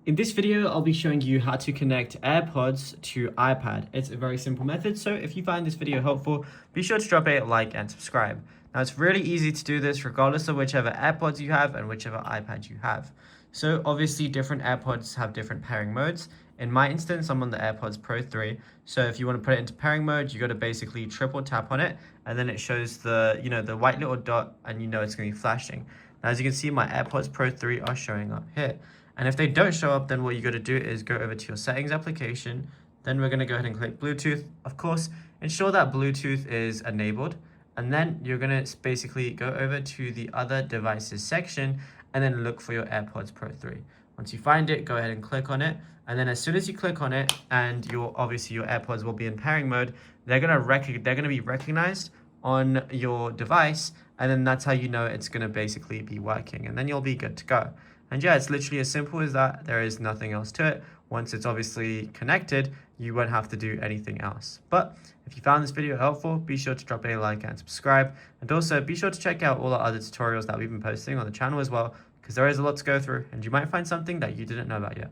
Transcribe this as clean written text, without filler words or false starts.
In this video, I'll be showing you how to connect AirPods to iPad. It's a very simple method, so if you find this video helpful, be sure to drop a like and subscribe. Now, it's really easy to do this regardless of whichever AirPods you have and whichever iPad you have. So obviously, different AirPods have different pairing modes. In my instance, I'm on the AirPods Pro 3. So if you want to put it into pairing mode, you got to basically triple tap on it, and then it shows the white little dot, and it's going to be flashing. Now, as you can see, my AirPods Pro 3 are showing up here. And if they don't show up, then what you got to do is go over to your settings application. Then we're going to go ahead and click Bluetooth. Of course, ensure that Bluetooth is enabled. And then you're going to basically go over to the other devices section and then look for your AirPods Pro 3. Once you find it, go ahead and click on it. And then as soon as you click on it, and obviously your AirPods will be in pairing mode, they're going to be recognized on your device, and then that's how you know it's going to basically be working, and then you'll be good to go. And yeah, it's literally as simple as that. There is nothing else to it. Once it's obviously connected, you won't have to do anything else. But if you found this video helpful, be sure to drop a like and subscribe, and also be sure to check out all our other tutorials that we've been posting on the channel as well, because there is a lot to go through and you might find something that you didn't know about yet.